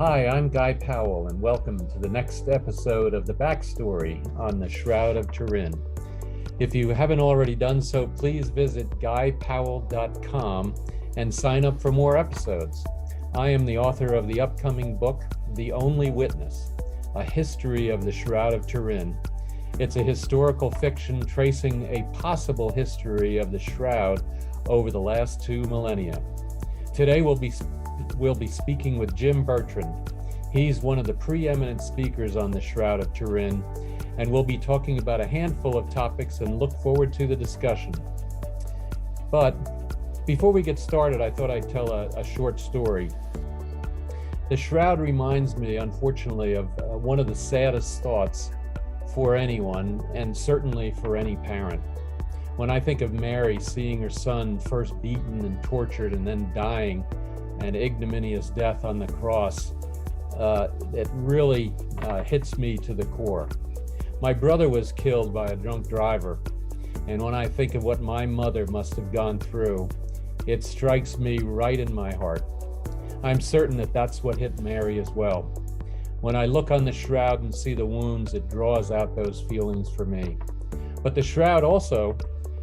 Hi, I'm Guy Powell, and welcome to the next episode of the backstory on the Shroud of Turin. If you haven't already done so, please visit guypowell.com and sign up for more episodes. I am the author of the upcoming book, The Only Witness, A History of the Shroud of Turin. It's a historical fiction tracing a possible history of the Shroud over the last 2 millennia. Today we'll be speaking with Jim Bertrand. He's one of the preeminent speakers on the Shroud of Turin, and we'll be talking about a handful of topics and look forward to the discussion. But before we get started, I thought I'd tell a short story. The Shroud reminds me, unfortunately, of one of the saddest thoughts for anyone, and certainly for any parent. When I think of Mary seeing her son first beaten and tortured and then dying an ignominious death on the cross, it really hits me to the core. My brother was killed by a drunk driver, and when I think of what my mother must have gone through, it strikes me right in my heart. I'm certain that that's what hit Mary as well. When I look on the Shroud and see the wounds, it draws out those feelings for me. But the Shroud also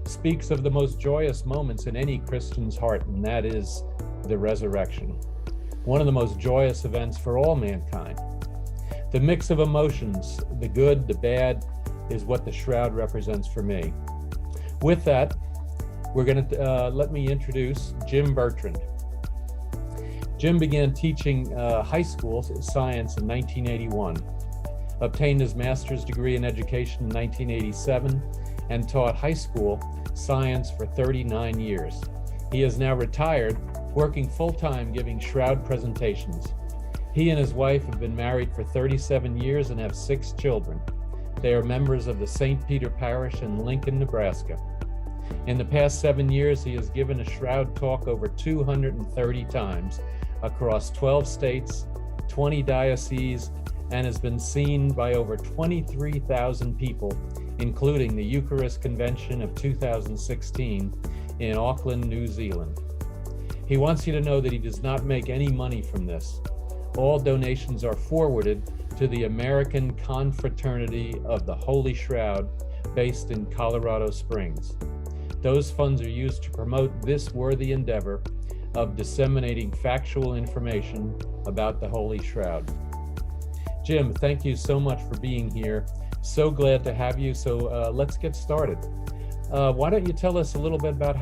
speaks of the most joyous moments in any Christian's heart, and that is the resurrection, one of the most joyous events for all mankind. The mix of emotions, the good, the bad, is what the Shroud represents for me. With that, we're going to let me introduce Jim Bertrand. Jim began teaching high school science in 1981, obtained his master's degree in education in 1987, and taught high school science for 39 years. He is now retired, working full-time giving Shroud presentations. He and his wife have been married for 37 years and have 6 children. They are members of the St. Peter Parish in Lincoln, Nebraska. In the past 7 years, he has given a Shroud talk over 230 times across 12 states, 20 dioceses, and has been seen by over 23,000 people, including the Eucharist Convention of 2016 in Auckland, New Zealand. He wants you to know that he does not make any money from this. All donations are forwarded to the American Confraternity of the Holy Shroud, based in Colorado Springs. Those funds are used to promote this worthy endeavor of disseminating factual information about the Holy Shroud. Jim, thank you so much for being here. So glad to have you. So let's get started. Why don't you tell us a little bit about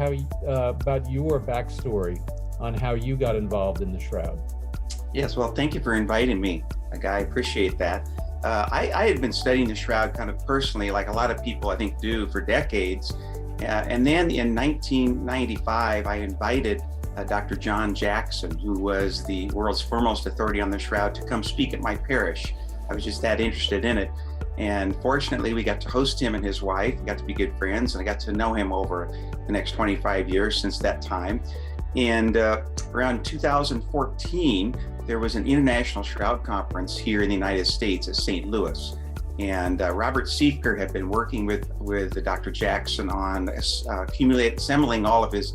about your backstory on how you got involved in the Shroud? Yes, well, thank you for inviting me, Guy. I appreciate that. I had been studying the Shroud kind of personally, like a lot of people I think do, for decades. And then in 1995, I invited Dr. John Jackson, who was the world's foremost authority on the Shroud, to come speak at my parish. I was just that interested in it. And fortunately, we got to host him and his wife. We got to be good friends, and I got to know him over the next 25 years since that time. And around 2014, there was an international Shroud conference here in the United States at St. Louis. And Robert Siefker had been working with Dr. Jackson on assembling all of his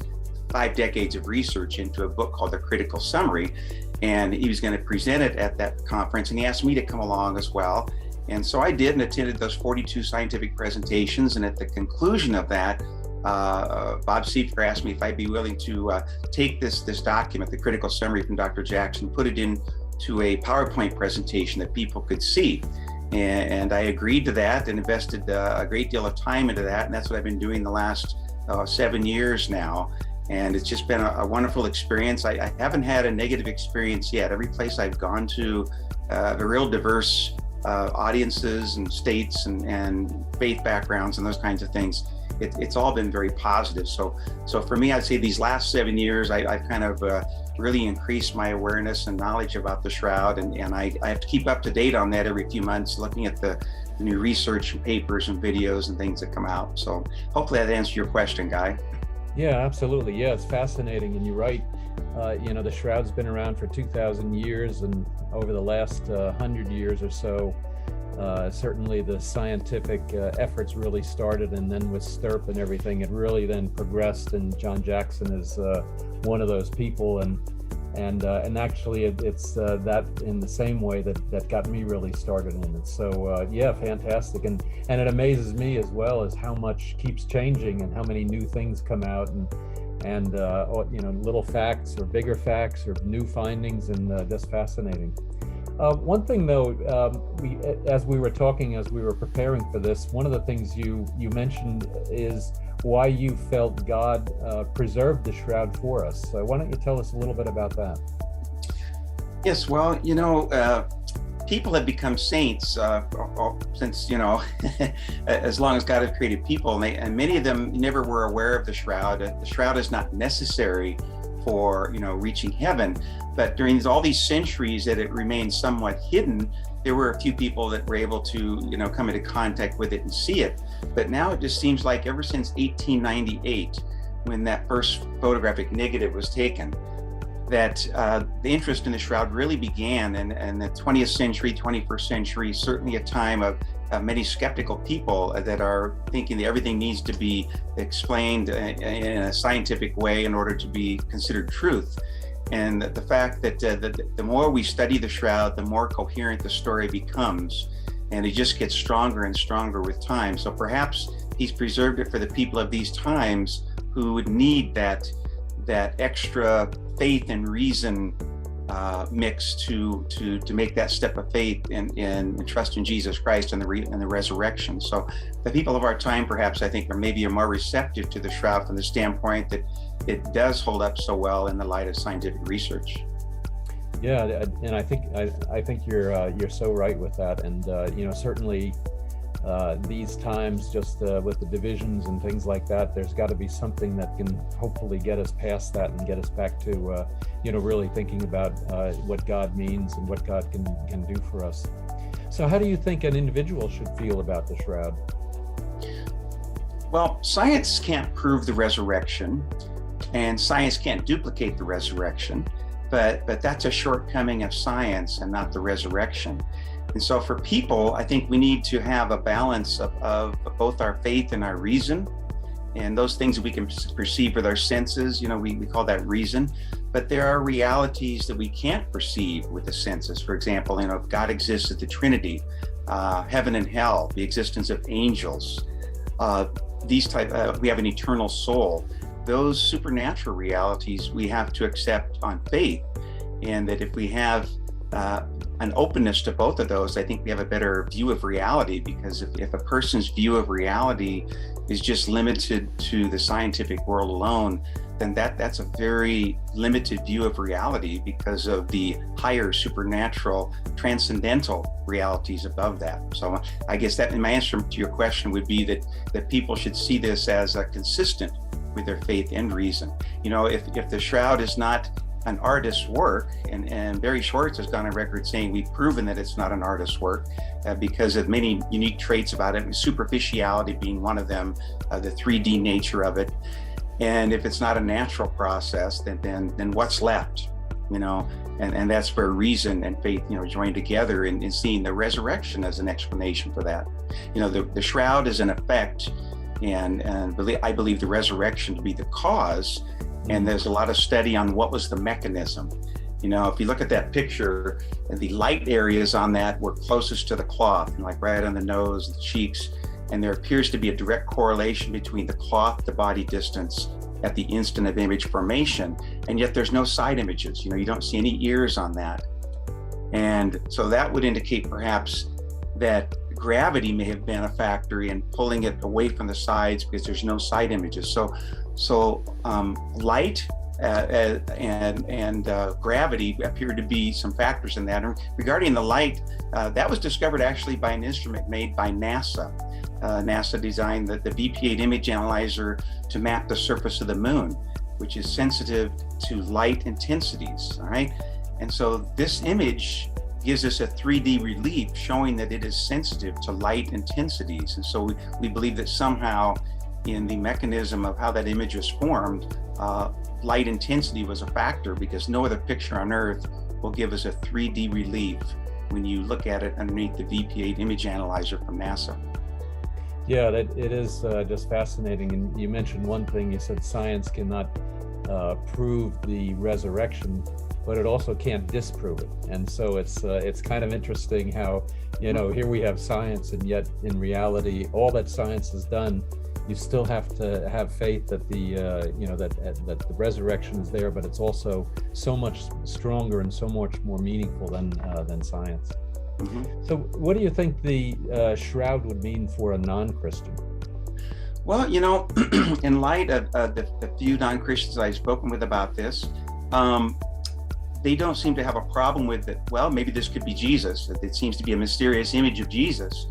5 decades of research into a book called The Critical Summary. And he was going to present it at that conference, and he asked me to come along as well. And so I did, and attended those 42 scientific presentations. And at the conclusion of that, Bob Siefker asked me if I'd be willing to take this document, the critical summary from Dr. Jackson, put it into a PowerPoint presentation that people could see. And I agreed to that and invested a great deal of time into that. And that's what I've been doing the last 7 years now. And it's just been a wonderful experience. I haven't had a negative experience yet. Every place I've gone to, the real diverse audiences and states and faith backgrounds and those kinds of things. It's all been very positive. So for me, I'd say these last 7 years, I've kind of really increased my awareness and knowledge about the Shroud, and I have to keep up to date on that every few months, looking at the new research and papers and videos and things that come out. So hopefully that answers your question, Guy. Yeah, absolutely. Yeah, it's fascinating, and you're right. The Shroud's been around for 2,000 years, and over the last 100 years or so, certainly the scientific efforts really started, and then with STIRP and everything, it really then progressed, and John Jackson is one of those people. And And actually it's that in the same way that got me really started in it. So yeah, fantastic. And it amazes me as well as how much keeps changing and how many new things come out, and little facts or bigger facts or new findings, and just fascinating. One thing though, as we were preparing for this, one of the things you mentioned is why you felt God preserved the shroud for us. So why don't you tell us a little bit about that? Yes, well, people have become saints since, as long as God has created people, and many of them never were aware of the shroud. The shroud is not necessary for, reaching heaven. But during all these centuries that it remained somewhat hidden, there were a few people that were able to, come into contact with it and see it. But now it just seems like ever since 1898, when that first photographic negative was taken, that the interest in the shroud really began. And the 20th century, 21st century, certainly a time of many skeptical people that are thinking that everything needs to be explained in a scientific way in order to be considered truth. And the fact that the more we study the shroud, the more coherent the story becomes, and it just gets stronger and stronger with time. So perhaps he's preserved it for the people of these times who would need that extra faith and reason mix to make that step of faith and trust in Jesus Christ and the resurrection. So the people of our time, perhaps, I think, are more receptive to the shroud from the standpoint that it does hold up so well in the light of scientific research. Yeah, and I think you're so right with that. And certainly these times, just with the divisions and things like that, there's got to be something that can hopefully get us past that and get us back to really thinking about what God means and what God can do for us. So how do you think an individual should feel about the shroud? Well, science can't prove the resurrection, and science can't duplicate the resurrection, but that's a shortcoming of science and not the resurrection. And so for people, I think we need to have a balance of both our faith and our reason, and those things that we can perceive with our senses, we call that reason. But there are realities that we can't perceive with the senses. For example, if God exists as the Trinity, heaven and hell, the existence of angels, we have an eternal soul. Those supernatural realities we have to accept on faith, and that if we have an openness to both of those, I think we have a better view of reality. Because if a person's view of reality is just limited to the scientific world alone, then that's a very limited view of reality because of the higher supernatural, transcendental realities above that. So I guess that my answer to your question would be that people should see this as consistent with their faith and reason. If the shroud is not an artist's work, and Barry Schwartz has gone on record saying we've proven that it's not an artist's work because of many unique traits about it, superficiality being one of them, the 3D nature of it. And if it's not a natural process, then what's left? And that's where reason and faith join together in seeing the resurrection as an explanation for that. The shroud is an effect, and I believe the resurrection to be the cause. And there's a lot of study on what was the mechanism. If you look at that picture, the light areas on that were closest to the cloth, like right on the nose, the cheeks. And there appears to be a direct correlation between the cloth to body distance at the instant of image formation. And yet there's no side images. You don't see any ears on that. And so that would indicate perhaps that gravity may have been a factor in pulling it away from the sides because there's no side images. So light and gravity appear to be some factors in that. And regarding the light, that was discovered actually by an instrument made by NASA. NASA designed the BP8 image analyzer to map the surface of the moon, which is sensitive to light intensities, all right? And so this image gives us a 3D relief showing that it is sensitive to light intensities. And so we believe that somehow in the mechanism of how that image was formed, light intensity was a factor, because no other picture on Earth will give us a 3D relief when you look at it underneath the BP8 image analyzer from NASA. Yeah, it is just fascinating. And you mentioned one thing, you said science cannot prove the resurrection. but it also can't disprove it. And so it's kind of interesting how, here we have science, and yet in reality, all that science has done, you still have to have faith that that the resurrection is there, but it's also so much stronger and so much more meaningful than science. Mm-hmm. So what do you think the shroud would mean for a non-Christian? Well, in light of the few non-Christians I've spoken with about this, they don't seem to have a problem with it. Well, maybe this could be Jesus. It seems to be a mysterious image of Jesus.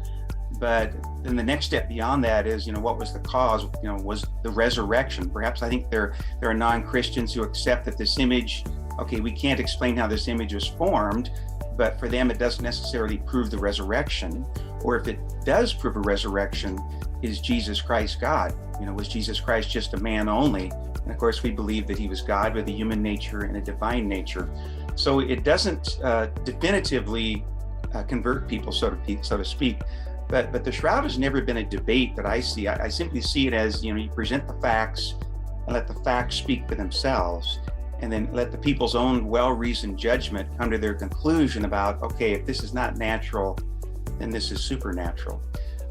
But then the next step beyond that is, what was the cause? Was the resurrection. Perhaps I think there are non-Christians who accept that this image, okay, we can't explain how this image was formed, but for them it doesn't necessarily prove the resurrection. Or if it does prove a resurrection, is Jesus Christ God? Was Jesus Christ just a man only? And of course, we believe that he was God with a human nature and a divine nature. So it doesn't definitively convert people, so to speak. But the shroud has never been a debate that I see. I simply see it as, you present the facts and let the facts speak for themselves, and then let the people's own well-reasoned judgment come to their conclusion about, okay, if this is not natural, then this is supernatural.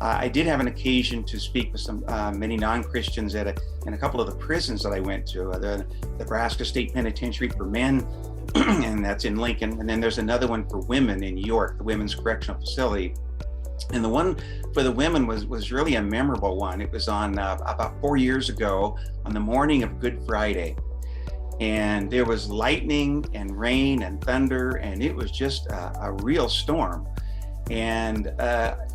I did have an occasion to speak with many non-Christians in a couple of the prisons that I went to, the Nebraska State Penitentiary for Men, and that's in Lincoln. And then there's another one for women in York, the Women's Correctional Facility. And the one for the women was really a memorable one. It was on about 4 years ago on the morning of Good Friday. And there was lightning and rain and thunder, and it was just a real storm. And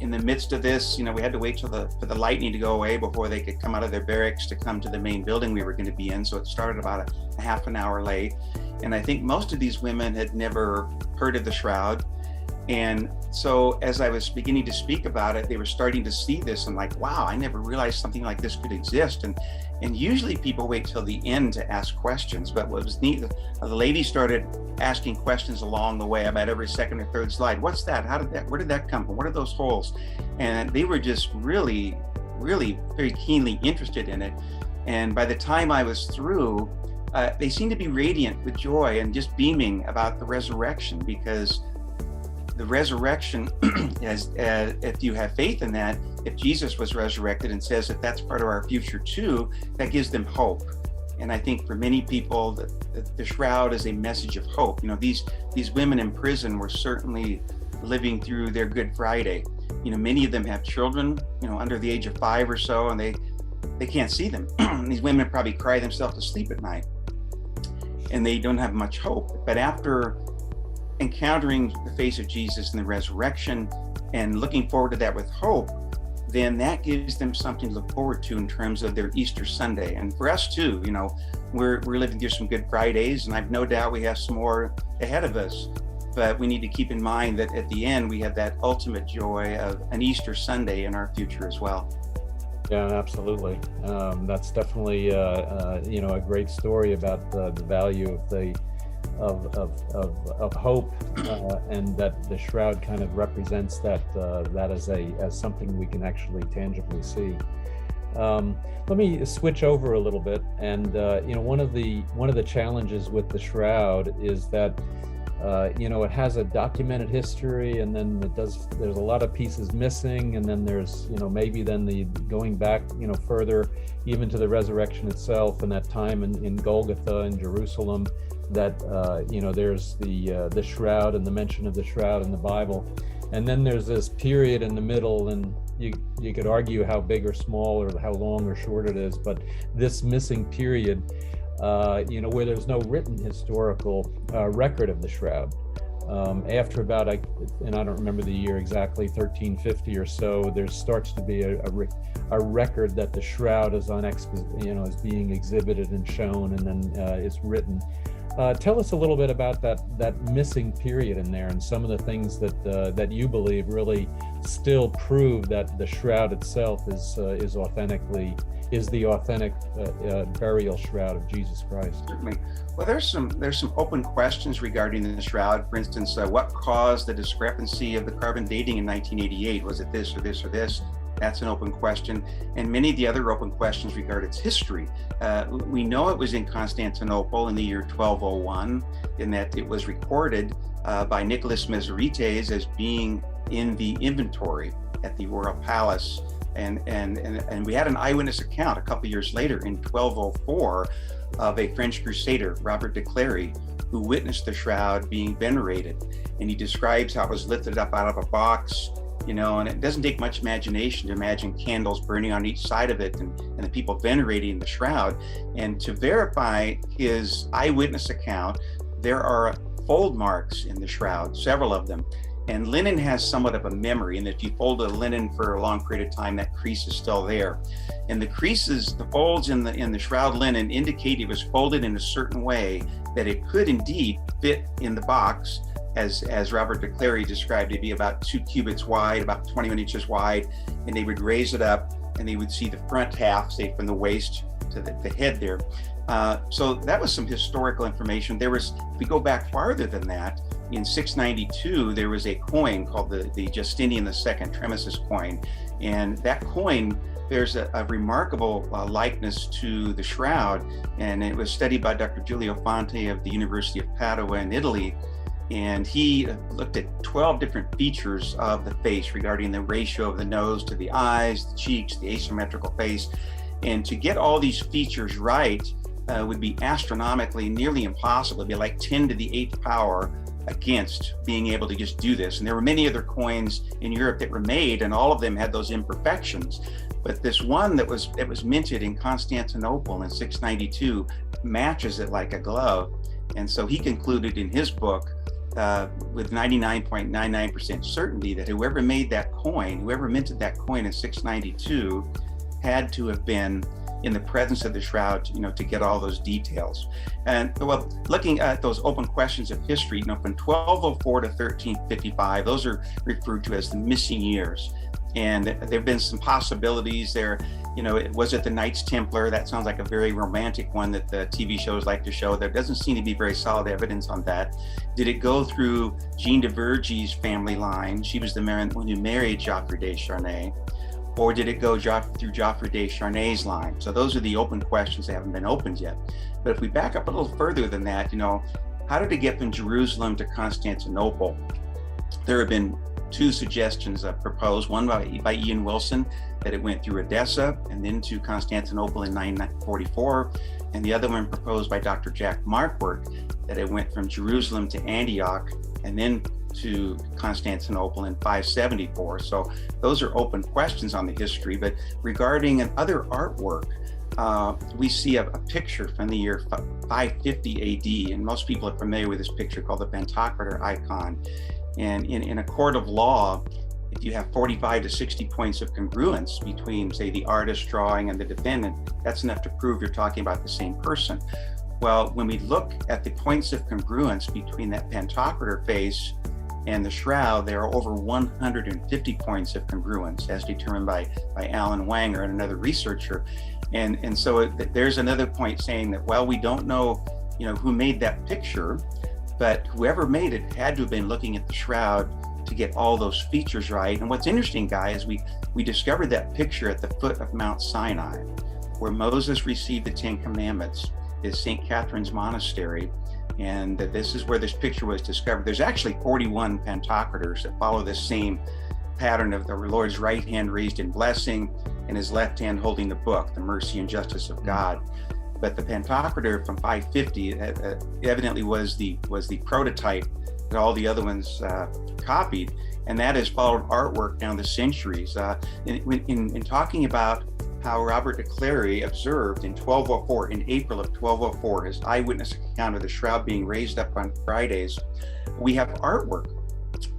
in the midst of this, we had to wait for the lightning to go away before they could come out of their barracks to come to the main building we were going to be in. So it started about a half an hour late. And I think most of these women had never heard of the shroud. And so as I was beginning to speak about it, they were starting to see this and like, wow, I never realized something like this could exist. And usually people wait till the end to ask questions. But what was neat, the lady started asking questions along the way about every second or third slide. What's that? Where did that come from? What are those holes? And they were just really, really very keenly interested in it. And by the time I was through, they seemed to be radiant with joy and just beaming about the resurrection, because the resurrection, if you have faith in that, if Jesus was resurrected and says that that's part of our future too, that gives them hope. And I think for many people, the shroud is a message of hope. These women in prison were certainly living through their Good Friday. Many of them have children, under the age of 5 or so, and they can't see them. These women probably cry themselves to sleep at night, and they don't have much hope. But after encountering the face of Jesus and the resurrection and looking forward to that with hope, then that gives them something to look forward to in terms of their Easter Sunday. And for us too, we're living through some Good Fridays, and I've no doubt we have some more ahead of us. But we need to keep in mind that at the end, we have that ultimate joy of an Easter Sunday in our future as well. Yeah, absolutely. That's definitely, a great story about the value of hope, and that the shroud kind of represents that as something we can actually tangibly see. Let me switch over a little bit, and one of the challenges with the shroud is that it has a documented history, and then there's a lot of pieces missing, and then there's maybe then the going back further even to the resurrection itself, and that time in Golgotha in Jerusalem, that there's the shroud and the mention of the shroud in the Bible, and then there's this period in the middle, and you could argue how big or small or how long or short it is, but this missing period, where there's no written historical record of the shroud. After about, and I don't remember the year exactly, 1350 or so, there starts to be a record that the shroud is on is being exhibited and shown, and then it's written. Tell us a little bit about that missing period in there, and some of the things that you believe really still prove that the shroud itself is the authentic burial shroud of Jesus Christ. Certainly. Well, there's some open questions regarding the shroud. For instance, what caused the discrepancy of the carbon dating in 1988? Was it this or this or this? That's an open question. And many of the other open questions regard its history. We know it was in Constantinople in the year 1201, in that it was recorded by Nicholas Meserites as being in the inventory at the royal palace. And we had an eyewitness account a couple years later in 1204 of a French crusader, Robert de Clary, who witnessed the shroud being venerated. And he describes how it was lifted up out of a box, and it doesn't take much imagination to imagine candles burning on each side of it and the people venerating the shroud. And to verify his eyewitness account, there are fold marks in the shroud, several of them. And linen has somewhat of a memory, and if you fold a linen for a long period of time, that crease is still there. And the creases, the folds in the shroud linen indicate it was folded in a certain way that it could indeed fit in the box, as Robert de Clary described it, be about 2 cubits wide, about 21 inches wide, and they would raise it up and they would see the front half, say from the waist to the head there. So that was some historical information. There was, if we go back farther than that, in 692, there was a coin called the Justinian II Tremesis coin. And that coin, there's a remarkable likeness to the shroud. And it was studied by Dr. Giulio Fonte of the University of Padua in Italy. And he looked at 12 different features of the face regarding the ratio of the nose to the eyes, the cheeks, the asymmetrical face. And to get all these features right would be astronomically nearly impossible. It'd be like 10 to the 8th power against being able to just do this. And there were many other coins in Europe that were made, and all of them had those imperfections. But this one that was minted in Constantinople in 692 matches it like a glove. And so he concluded in his book with 99.99% certainty that whoever made that coin, whoever minted that coin in 692, had to have been in the presence of the shroud, to get all those details. And well, looking at those open questions of history, from 1204 to 1355, those are referred to as the missing years. And there have been some possibilities there. Was it the Knights Templar? That sounds like a very romantic one that the TV shows like to show. There doesn't seem to be very solid evidence on that. Did it go through Jeanne de Vergy's family line? She was the one who married Joffre de Charnay. Or did it go through Joffre de Charnay's line? So those are the open questions that haven't been opened yet. But if we back up a little further than that, how did it get from Jerusalem to Constantinople? There have been 2 suggestions proposed, one by Ian Wilson, that it went through Edessa and then to Constantinople in 944, and the other one proposed by Dr. Jack Markworth, that it went from Jerusalem to Antioch and then to Constantinople in 574. So those are open questions on the history. But regarding another artwork, we see a picture from the year 550 AD, and most people are familiar with this picture called the Pantocrator icon. And in a court of law, if you have 45 to 60 points of congruence between, say, the artist drawing and the defendant, that's enough to prove you're talking about the same person. Well, when we look at the points of congruence between that Pantocrator face and the shroud, there are over 150 points of congruence, as determined by Alan Wanger and another researcher. And so there's another point saying that, well, we don't know, who made that picture, but whoever made it had to have been looking at the shroud to get all those features right. And what's interesting, guys, we discovered that picture at the foot of Mount Sinai, where Moses received the 10 Commandments, is St. Catherine's Monastery. And this is where this picture was discovered. There's actually 41 Pantocrators that follow this same pattern of the Lord's right hand raised in blessing and his left hand holding the book, the mercy and justice of God. But the Pantocrator from 550 evidently was the prototype that all the other ones copied, and that has followed artwork down the centuries. In talking about how Robert de Clary observed in 1204, in April of 1204, his eyewitness account of the shroud being raised up on Fridays, we have artwork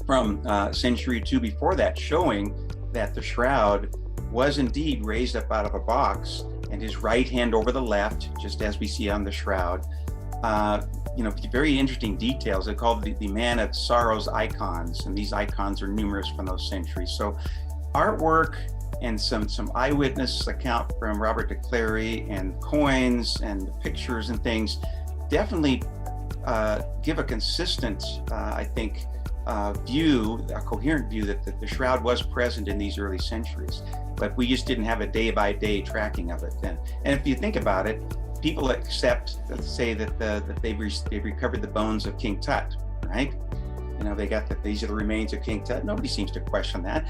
from a century or 2 before that showing that the shroud was indeed raised up out of a box, and his right hand over the left, just as we see on the shroud. Very interesting details. They're called the Man of Sorrows icons, and these icons are numerous from those centuries. So artwork and some eyewitness account from Robert de Clary and coins and pictures and things definitely give a consistent, I think, view, a coherent view that the shroud was present in these early centuries, but we just didn't have a day-by-day tracking of it then. And if you think about it, people accept, let's say that they've recovered the bones of King Tut, right? You know, they got that these are the remains of King Tut. Nobody seems to question that,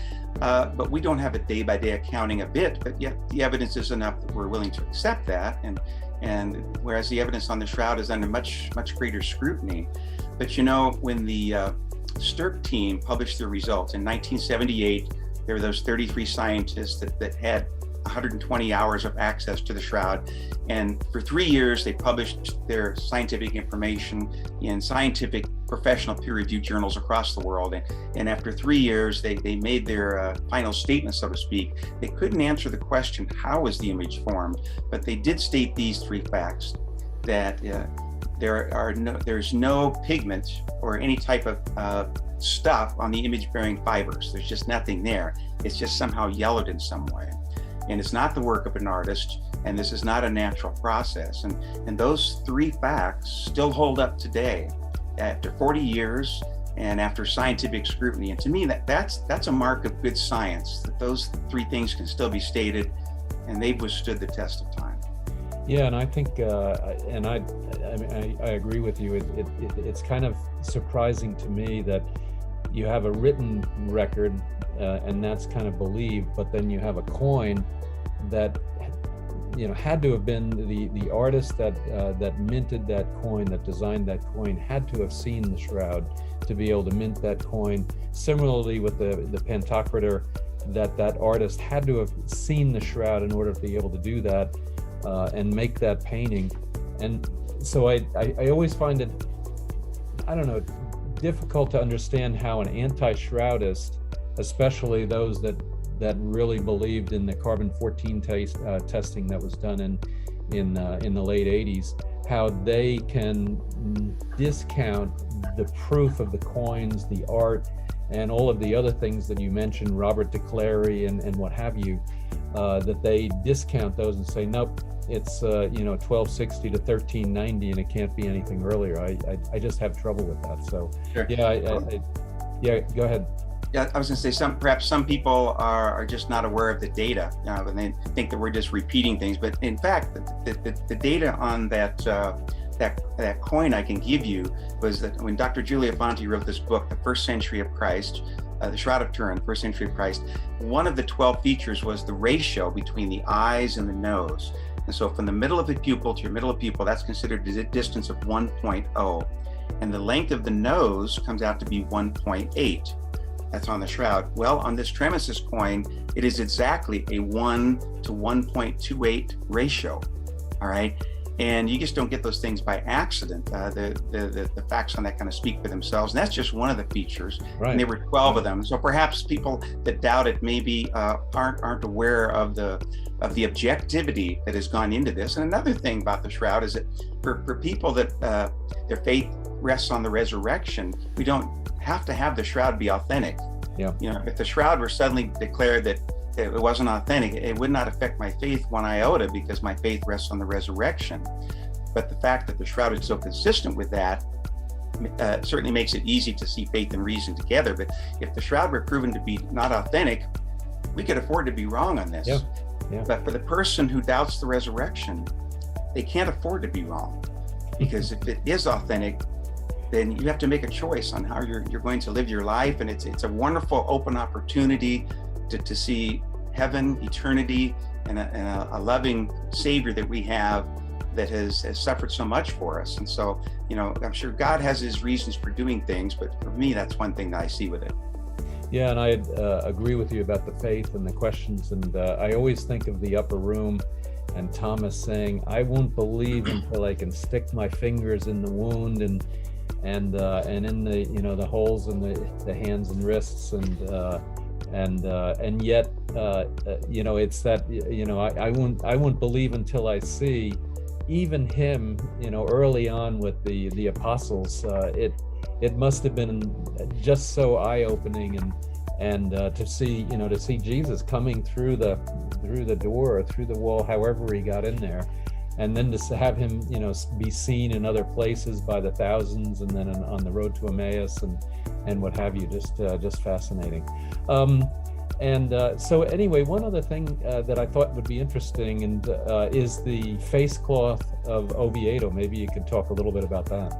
but we don't have a day-by-day accounting of it. But yet the evidence is enough that we're willing to accept that. And whereas the evidence on the shroud is under much greater scrutiny. But you know, when the STIRP team published their results in 1978, there were those 33 scientists that had 120 hours of access to the shroud. And for 3 years, they published their scientific information in scientific professional peer-reviewed journals across the world. And after 3 years, they made their final statement, so to speak. They couldn't answer the question, how was the image formed? But they did state these 3 facts, that there's no pigment or any type of stuff on the image-bearing fibers. There's just nothing there. It's just somehow yellowed in some way. And it's not the work of an artist, and this is not a natural process. And those 3 facts still hold up today after 40 years and after scientific scrutiny. And to me, that's a mark of good science, that those 3 things can still be stated, and they've withstood the test of time. Yeah, and I think, and I agree with you. It's kind of surprising to me that you have a written record, and that's kind of believed, but then you have a coin that, you know, had to have been the artist that minted that coin, that designed that coin, had to have seen the shroud to be able to mint that coin. Similarly with the Pantocrator, that artist had to have seen the shroud in order to be able to do that and make that painting. And so I always find it, I don't know, difficult to understand how an anti-shroudist, especially those that really believed in the carbon-14 testing that was done in the late 80s, how they can discount the proof of the coins, the art, and all of the other things that you mentioned, Robert de Clary and what have you, that they discount those and say, nope, it's 1260 to 1390 and it can't be anything earlier. I just have trouble with that. So sure. Yeah, go ahead. Yeah, I was going to say perhaps some people are just not aware of the data, and they think that we're just repeating things. But in fact, the data on that coin I can give you was that when Dr. Julia Fonte wrote this book, The First Century of Christ, the Shroud of Turin, First Century of Christ, one of the 12 features was the ratio between the eyes and the nose. And so from the middle of the pupil to your middle of pupil, that's considered a distance of 1.0. And the length of the nose comes out to be 1.8. That's on the shroud. Well, on this Tremesis coin, it is exactly a 1 to 1.28 ratio. All right. And you just don't get those things by accident. The facts on that kind of speak for themselves. And that's just one of the features. Right. And there were 12 of them. So perhaps people that doubt it maybe aren't aware of the objectivity that has gone into this. And another thing about the shroud is that for people that their faith rests on the resurrection, we don't have to have the shroud be authentic. Yeah. You know, if the shroud were suddenly declared that it wasn't authentic, it would not affect my faith one iota, because my faith rests on the resurrection. But the fact that the shroud is so consistent with that certainly makes it easy to see faith and reason together. But if the shroud were proven to be not authentic, we could afford to be wrong on this. Yeah. Yeah. But for the person who doubts the resurrection, they can't afford to be wrong, because if it is authentic, then you have to make a choice on how you're going to live your life. And it's a wonderful open opportunity to see heaven, eternity, and a loving Savior that we have that has suffered so much for us. And so, you know, I'm sure God has his reasons for doing things, but for me, that's one thing that I see with it. Yeah, and I agree with you about the faith and the questions. And I always think of the upper room and Thomas saying, I won't believe until I can stick my fingers in the wound and in the, you know, the holes in the hands and wrists, and yet you know, it's that, you know, I won't believe until I see. Even him, you know, early on with the apostles, it must have been just so eye-opening, and to see Jesus coming through the door or through the wall, however he got in there. And then to have him, you know, be seen in other places by the thousands, and then on the road to Emmaus, and what have you. Just fascinating. So anyway, one other thing that I thought would be interesting and is the face cloth of Oviedo. Maybe you could talk a little bit about that.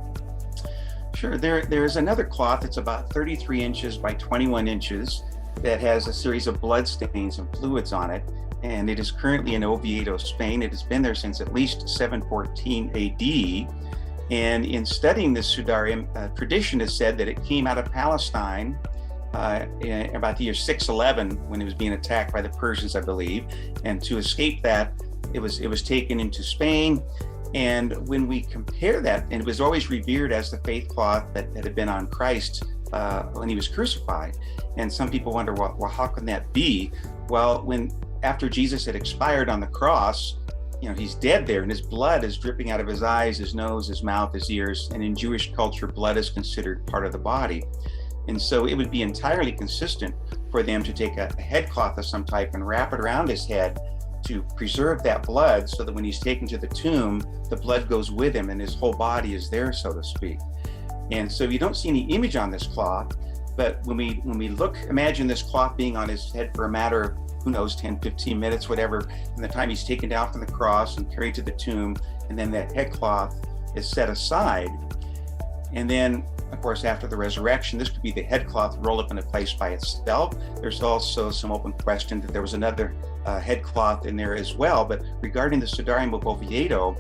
Sure. There's another cloth that's about 33 inches by 21 inches that has a series of blood stains and fluids on it. And it is currently in Oviedo, Spain. It has been there since at least 714 AD. And in studying this Sudarium, tradition has said that it came out of Palestine in about the year 611 when it was being attacked by the Persians, I believe. And to escape that, it was taken into Spain. And when we compare that, and it was always revered as the faith cloth that had been on Christ when he was crucified. And some people wonder, well, how can that be? Well, after Jesus had expired on the cross, he's dead there, and his blood is dripping out of his eyes, his nose, his mouth, his ears. And in Jewish culture, blood is considered part of the body. And so it would be entirely consistent for them to take a head cloth of some type and wrap it around his head to preserve that blood, so that when he's taken to the tomb, the blood goes with him and his whole body is there, so to speak. And so you don't see any image on this cloth, but when we look, imagine this cloth being on his head for a matter of, who knows, 10, 15 minutes, whatever, from the time he's taken down from the cross and carried to the tomb, and then that head cloth is set aside. And then, of course, after the resurrection, this could be the head cloth rolled up in a place by itself. There's also some open question that there was another head cloth in there as well. But regarding the Sudarium of Oviedo,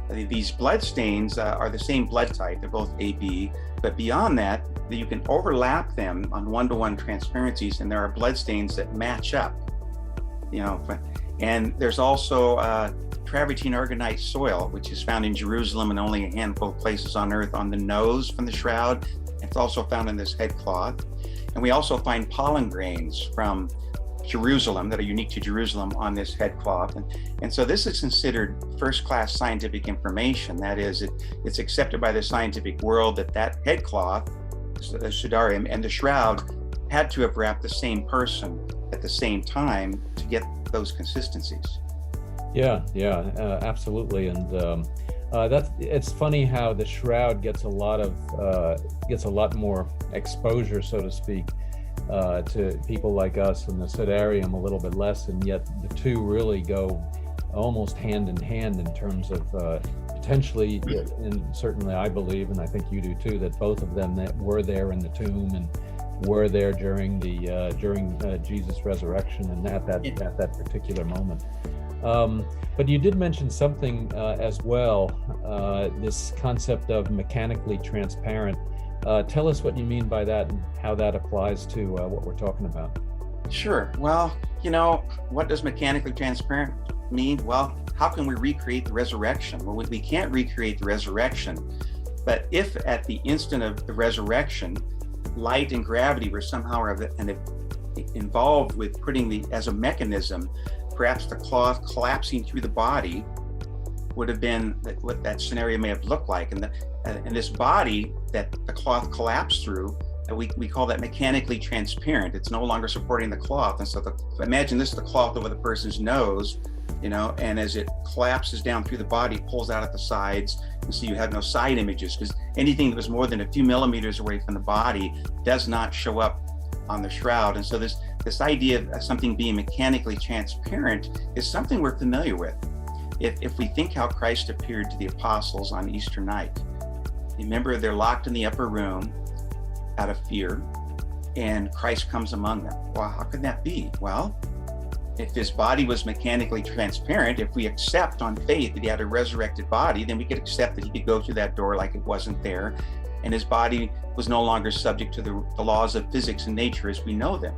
these blood stains are the same blood type. They're both AB. But beyond that, you can overlap them on one-to-one transparencies, and there are blood stains that match up. And there's also travertine aragonite soil, which is found in Jerusalem and only a handful of places on earth, on the nose from the shroud. It's also found in this head cloth. And we also find pollen grains from Jerusalem that are unique to Jerusalem on this head cloth. And so this is considered first-class scientific information. That is, it's accepted by the scientific world that head cloth, the Sudarium, and the shroud had to have wrapped the same person at the same time to get those consistencies. Yeah, absolutely. And it's funny how the shroud gets a lot more exposure, so to speak, to people like us, and the Sudarium a little bit less, and yet the two really go almost hand in hand in terms of potentially, and certainly I believe, and I think you do too, that both of them that were there in the tomb and were there during Jesus' resurrection and at that particular moment. But you did mention something as well, this concept of mechanically transparent. Tell us what you mean by that and how that applies to what we're talking about. Sure. Well, what does mechanically transparent mean? Well, how can we recreate the resurrection? Well, we can't recreate the resurrection, but if at the instant of the resurrection, light and gravity were somehow involved with putting as a mechanism, perhaps the cloth collapsing through the body would have been what that scenario may have looked like. And this body that the cloth collapsed through, we call that mechanically transparent. It's no longer supporting the cloth. And so imagine this, the cloth over the person's nose, and as it collapses down through the body, it pulls out at the sides. And so you have no side images, because anything that was more than a few millimeters away from the body does not show up on the shroud. And so this idea of something being mechanically transparent is something we're familiar with. If we think how Christ appeared to the apostles on Easter night, remember they're locked in the upper room out of fear, and Christ comes among them. Well, how could that be? Well, if his body was mechanically transparent, if we accept on faith that he had a resurrected body, then we could accept that he could go through that door like it wasn't there, and his body was no longer subject to the laws of physics and nature as we know them.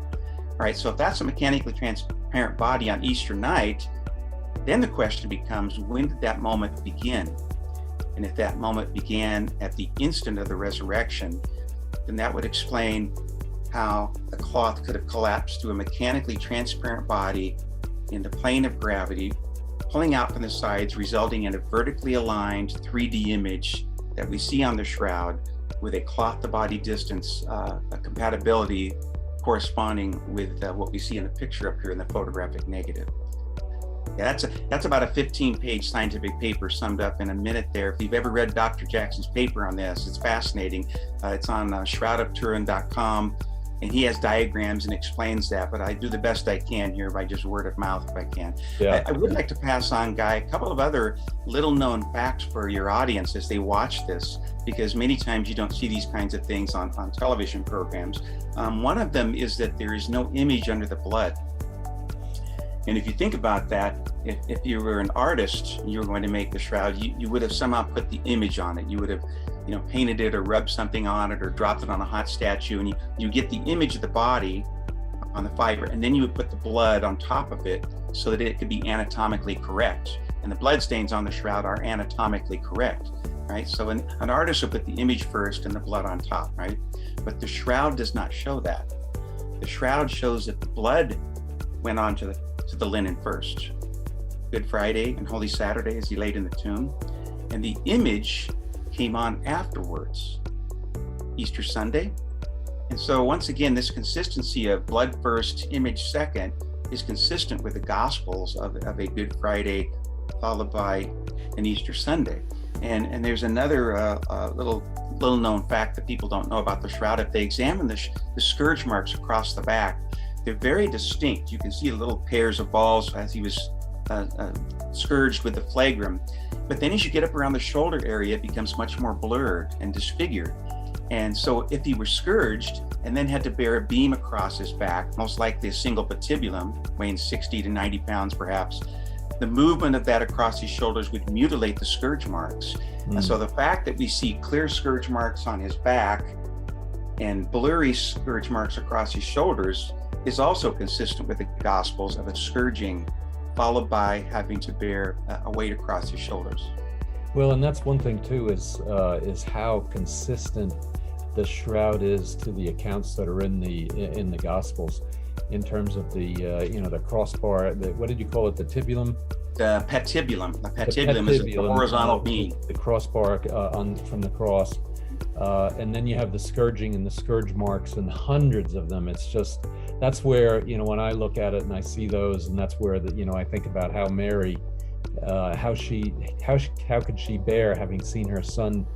All right, so if that's a mechanically transparent body on Easter night, then the question becomes, when did that moment begin? And if that moment began at the instant of the resurrection, then that would explain how the cloth could have collapsed through a mechanically transparent body in the plane of gravity, pulling out from the sides, resulting in a vertically aligned 3D image that we see on the shroud with a cloth to body distance, a compatibility corresponding with what we see in the picture up here in the photographic negative. Yeah, that's about a 15-page scientific paper summed up in a minute there. If you've ever read Dr. Jackson's paper on this, it's fascinating. It's on shroudofturin.com, and he has diagrams and explains that, but I do the best I can here by just word of mouth if I can. Yeah. I would like to pass on, Guy, a couple of other little known facts for your audience as they watch this, because many times you don't see these kinds of things on television programs. One of them is that there is no image under the blood. And if you think about that, if you were an artist and you were going to make the shroud, you would have somehow put the image on it. You would have, painted it or rubbed something on it or dropped it on a hot statue, and you get the image of the body on the fiber, and then you would put the blood on top of it so that it could be anatomically correct. And the blood stains on the shroud are anatomically correct, right? So an artist would put the image first and the blood on top, right? But the shroud does not show that. The shroud shows that the blood went on to the linen first. Good Friday and Holy Saturday as he laid in the tomb. And the image came on afterwards, Easter Sunday. And so once again, this consistency of blood first, image second is consistent with the Gospels of a Good Friday followed by an Easter Sunday. And there's another little known fact that people don't know about the shroud. If they examine the scourge marks across the back, they're very distinct. You can see little pairs of balls as he was scourged with the flagrum. But then as you get up around the shoulder area, it becomes much more blurred and disfigured. And so if he were scourged and then had to bear a beam across his back, most likely a single patibulum, weighing 60 to 90 pounds perhaps, the movement of that across his shoulders would mutilate the scourge marks. And so the fact that we see clear scourge marks on his back and blurry scourge marks across his shoulders is also consistent with the Gospels of a scourging followed by having to bear a weight across his shoulders. Well, and that's one thing too, is how consistent the shroud is to the accounts that are in the Gospels, in terms of the crossbar. What did you call it? The tibulum. The patibulum. The patibulum is the horizontal beam. The crossbar from the cross, and then you have the scourging and the scourge marks, and hundreds of them. It's just, that's where, when I look at it and I see those, and that's where I think about how Mary, how could she bear having seen her son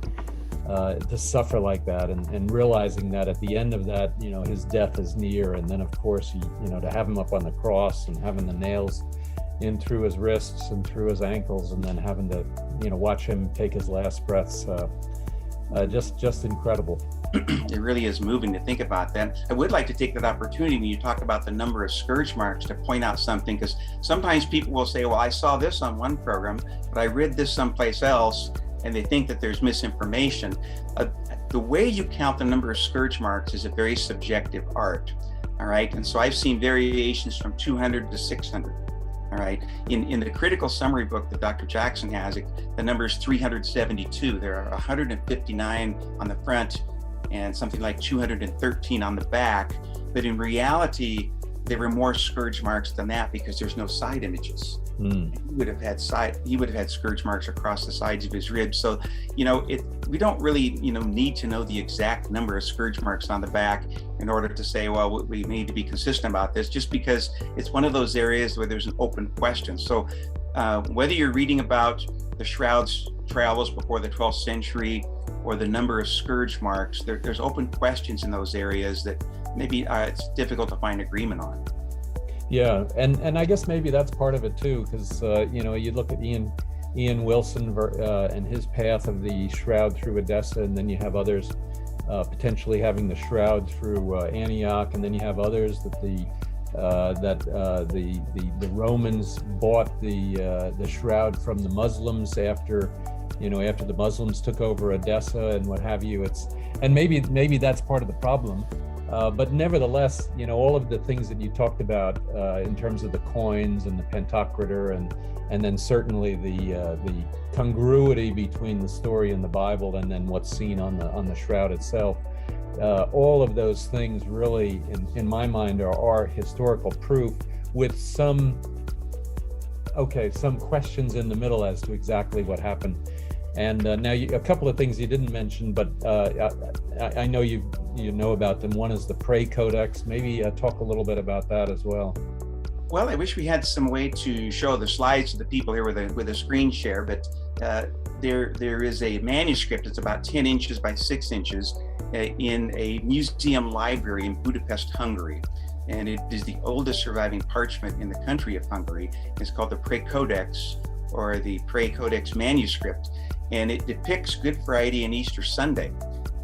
to suffer like that, and realizing that at the end of that, his death is near, and then of course to have him up on the cross and having the nails in through his wrists and through his ankles, and then having to watch him take his last breaths, just incredible. It really is moving to think about that. I would like to take that opportunity when you talk about the number of scourge marks to point out something, because sometimes people will say, well, I saw this on one program, but I read this someplace else, and they think that there's misinformation. The way you count the number of scourge marks is a very subjective art, all right? And so I've seen variations from 200 to 600, all right? In the critical summary book that Dr. Jackson has, the number is 372. There are 159 on the front and something like 213 on the back. But in reality, there were more scourge marks than that because there's no side images. He would have had scourge marks across the sides of his ribs. So, we don't really, need to know the exact number of scourge marks on the back in order to say, well, we need to be consistent about this, just because it's one of those areas where there's an open question. So whether you're reading about the shroud's travels before the 12th century or the number of scourge marks, there's open questions in those areas that maybe it's difficult to find agreement on. Yeah, and I guess maybe that's part of it too, because you look at Ian Wilson and his path of the shroud through Edessa, and then you have others potentially having the shroud through Antioch, and then you have others that the Romans bought the shroud from the Muslims after the Muslims took over Edessa and what have you. And maybe that's part of the problem. But nevertheless, all of the things that you talked about in terms of the coins and the Pantocrator, and then certainly the congruity between the story in the Bible and then what's seen on the shroud itself, all of those things really, in my mind, are historical proof, with some questions in the middle as to exactly what happened. And now a couple of things you didn't mention, but I know you know about them. One is the Prey Codex. Maybe talk a little bit about that as well. Well, I wish we had some way to show the slides to the people here with a screen share, but there is a manuscript. It's about 10 inches by 6 inches in a museum library in Budapest, Hungary. And it is the oldest surviving parchment in the country of Hungary. It's called the Prey Codex, or the Prey Codex manuscript. And it depicts Good Friday and Easter Sunday.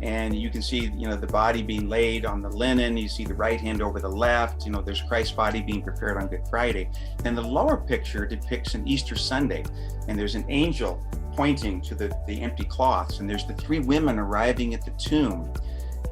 And you can see, the body being laid on the linen. You see the right hand over the left. There's Christ's body being prepared on Good Friday. And the lower picture depicts an Easter Sunday. And there's an angel pointing to the empty cloths. And there's the 3 women arriving at the tomb.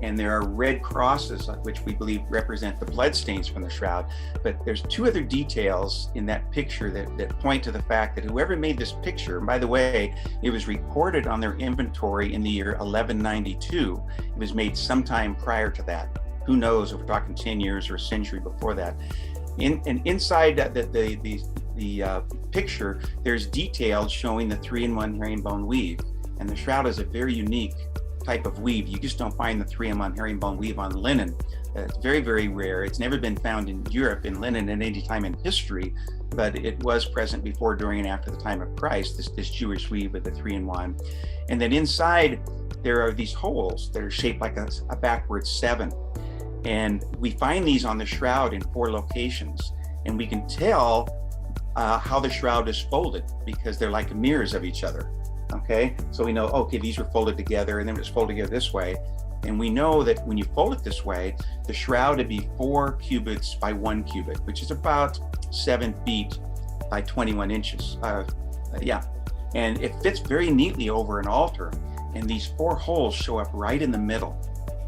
And there are red crosses, which we believe represent the bloodstains from the shroud. But there's 2 other details in that picture that point to the fact that whoever made this picture, and by the way, it was recorded on their inventory in the year 1192. It was made sometime prior to that. Who knows if we're talking 10 years or a century before that. And inside the picture, there's details showing the 3-in-1 herringbone weave. And the shroud is a very unique type of weave. You just don't find the 3-in-1 herringbone weave on linen. It's very, very rare. It's never been found in Europe in linen at any time in history, but it was present before, during, and after the time of Christ, this Jewish weave with the 3-in-1. And then inside, there are these holes that are shaped like a backward 7. And we find these on the shroud in 4 locations. And we can tell how the shroud is folded because they're like mirrors of each other. Okay, so we know, okay, these were folded together and then it was folded together this way. And we know that when you fold it this way, the shroud would be 4 cubits by 1 cubit, which is about 7 feet by 21 inches. And it fits very neatly over an altar. And these 4 holes show up right in the middle.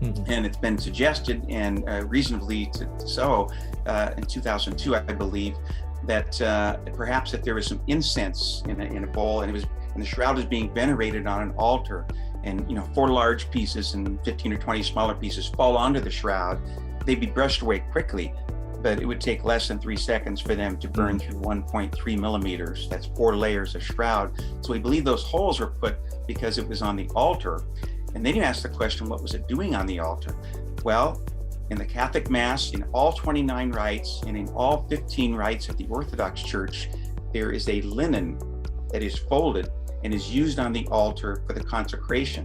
Mm-hmm. And it's been suggested, and reasonably so, in 2002, I believe, that perhaps that there was some incense in a bowl, and the shroud is being venerated on an altar, and 4 large pieces and 15 or 20 smaller pieces fall onto the shroud. They'd be brushed away quickly, but it would take less than 3 seconds for them to burn through 1.3 millimeters. That's 4 layers of shroud. So we believe those holes were put because it was on the altar. And then you ask the question, what was it doing on the altar? Well, in the Catholic Mass, in all 29 rites, and in all 15 rites of the Orthodox Church, there is a linen that is folded and is used on the altar for the consecration.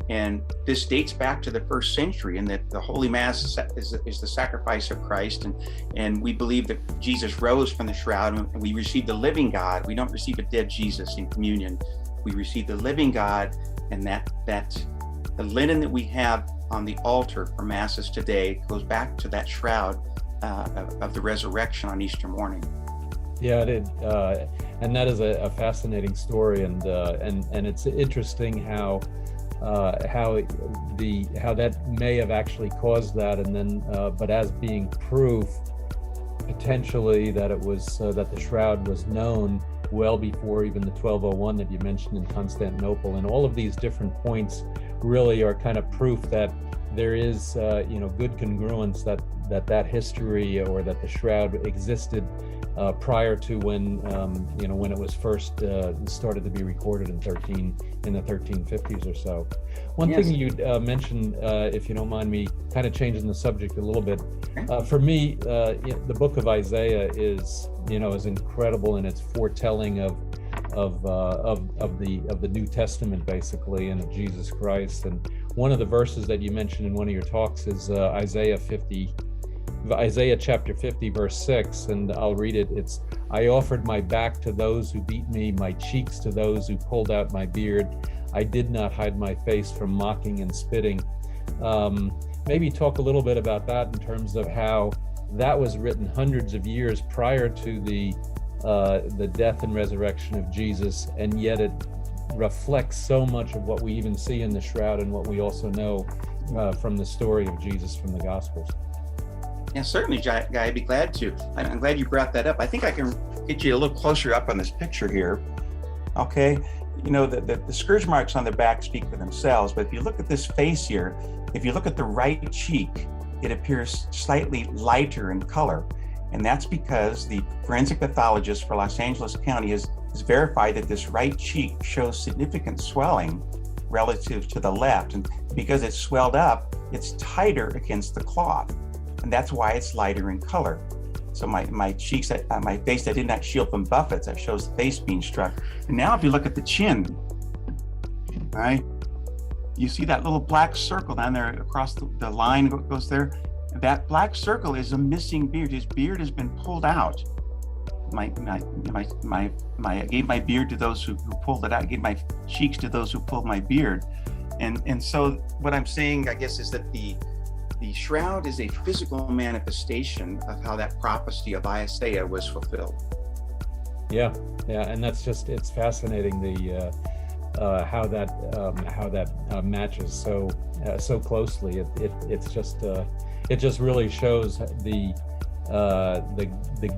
And this dates back to the 1st century, in that the Holy Mass is the sacrifice of Christ. And we believe that Jesus rose from the shroud, and we receive the living God. We don't receive a dead Jesus in communion. We receive the living God, and that the linen that we have on the altar for Masses today goes back to that shroud of the resurrection on Easter morning. Yeah, it did. And that is a fascinating story, and it's interesting how that may have actually caused that, and then but as being proof potentially that it was that the shroud was known well before even the 1201 that you mentioned in Constantinople, and all of these different points really are kind of proof that there is good congruence that history, or that the shroud existed prior to when it was first started to be recorded in the 1350s or so. One Yes. thing you mentioned, if you don't mind me kind of changing the subject a little bit, for me, the book of Isaiah is incredible in its foretelling of the New Testament, basically, and of Jesus Christ. And one of the verses that you mentioned in one of your talks is Isaiah chapter 50, verse 6, and I'll read it. It's, "I offered my back to those who beat me, my cheeks to those who pulled out my beard. I did not hide my face from mocking and spitting." Maybe talk a little bit about that in terms of how that was written hundreds of years prior to the death and resurrection of Jesus, and yet it reflects so much of what we even see in the shroud and what we also know from the story of Jesus from the Gospels. Yeah, certainly, Guy, I'd be glad to. I'm glad you brought that up. I think I can get you a little closer up on this picture here. Okay, the scourge marks on the back speak for themselves, but if you look at this face here, if you look at the right cheek, it appears slightly lighter in color. And that's because the forensic pathologist for Los Angeles County has verified that this right cheek shows significant swelling relative to the left. And because it's swelled up, it's tighter against the cloth. And that's why it's lighter in color. So my cheeks, my face that did not shield from buffets, that shows the face being struck. And now if you look at the chin, all right, you see that little black circle down there across the line goes there. That black circle is a missing beard. His beard has been pulled out. I gave my beard to those who pulled it out. I gave my cheeks to those who pulled my beard. And so what I'm saying, I guess, is that the shroud is a physical manifestation of how that prophecy of Isaiah was fulfilled. Yeah, and that's just, it's fascinating how that matches so closely. It just really shows the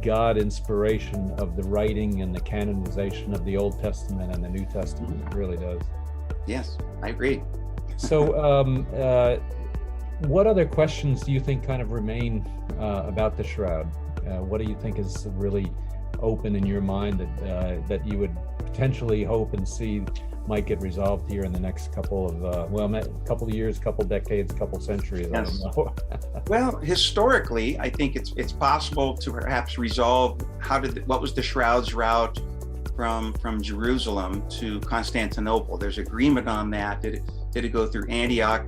God inspiration of the writing and the canonization of the Old Testament and the New Testament. It really does. Yes, I agree. So what other questions do you think kind of remain about the shroud? What do you think is really open in your mind that you would potentially hope and see might get resolved here in the next couple of years, couple decades, couple centuries? Yes. I don't know. Well, historically, I think it's possible to perhaps resolve what was the shroud's route from Jerusalem to Constantinople. There's agreement on that. Did it go through Antioch,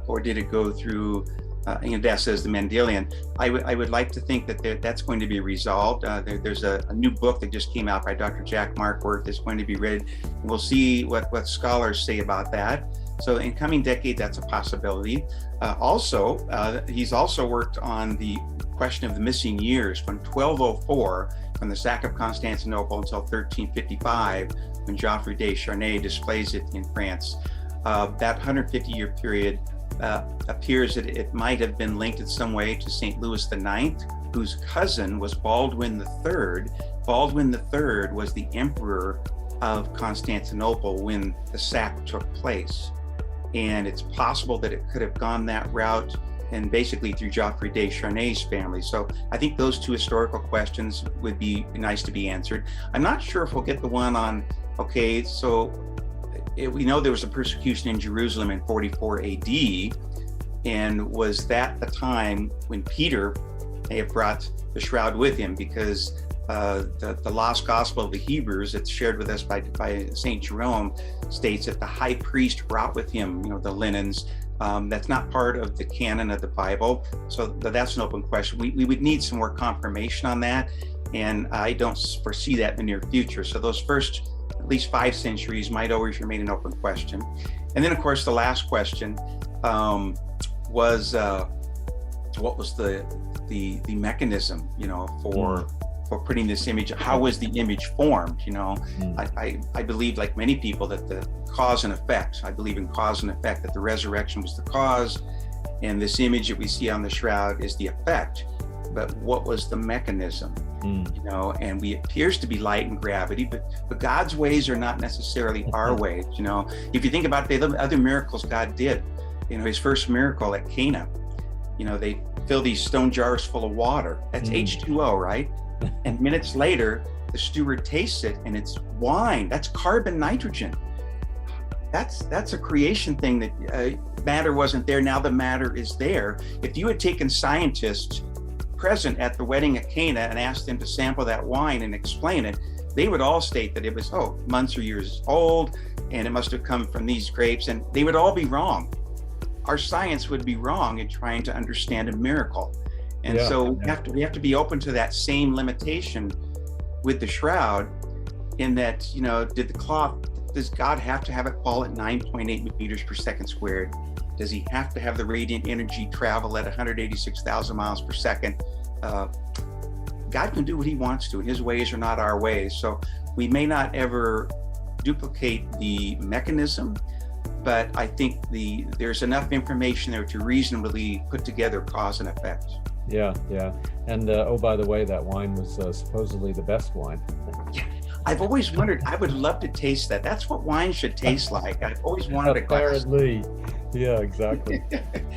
or did it go through that says the Mendelian? I would like to think that that's going to be resolved. There's a new book that just came out by Dr. Jack Markworth that's going to be read. We'll see what scholars say about that. So in coming decade, that's a possibility. He's also worked on the question of the missing years from 1204, from the sack of Constantinople, until 1355, when Geoffroy de Charnay displays it in France. That 150-year period appears that it might have been linked in some way to St. Louis IX, whose cousin was Baldwin III. Baldwin III was the emperor of Constantinople when the sack took place. And it's possible that it could have gone that route, and basically through Geoffroy de Charnay's family. So I think those two historical questions would be nice to be answered. I'm not sure if we'll get the one on, okay, so we know there was a persecution in Jerusalem in 44 AD, and was that the time when Peter may have brought the shroud with him? Because the lost gospel of the Hebrews that's shared with us by St. Jerome states that the high priest brought with him, the linens. That's not part of the canon of the Bible, so that's an open question. We would need some more confirmation on that, and I don't foresee that in the near future. So those first at least 5 centuries might always remain an open question. And then, of course, the last question was what was the mechanism, for putting this image? How was the image formed? I believe, like many people, that the cause and effect. I believe in cause and effect, that the resurrection was the cause, and this image that we see on the shroud is the effect. But what was the mechanism? And it appears to be light and gravity, but God's ways are not necessarily our ways. If you think about the other miracles God did, his first miracle at Cana, they fill these stone jars full of water. That's H2O, right? And minutes later, the steward tastes it and it's wine. That's carbon nitrogen. That's a creation thing that matter wasn't there. Now the matter is there. If you had taken scientists present at the wedding at Cana and asked them to sample that wine and explain it, they would all state that it was months or years old, and it must have come from these grapes, and they would all be wrong. Our science would be wrong in trying to understand a miracle. And so we have to be open to that same limitation with the shroud, in that, does God have to have it fall at 9.8 meters per second squared? Does he have to have the radiant energy travel at 186,000 miles per second? God can do what he wants to, and his ways are not our ways. So we may not ever duplicate the mechanism, but I think there's enough information there to reasonably put together cause and effect. Yeah. And by the way, that wine was supposedly the best wine. Yeah. I've always wondered, I would love to taste that. That's what wine should taste like. I've always wanted a glass. Apparently. Yeah, exactly.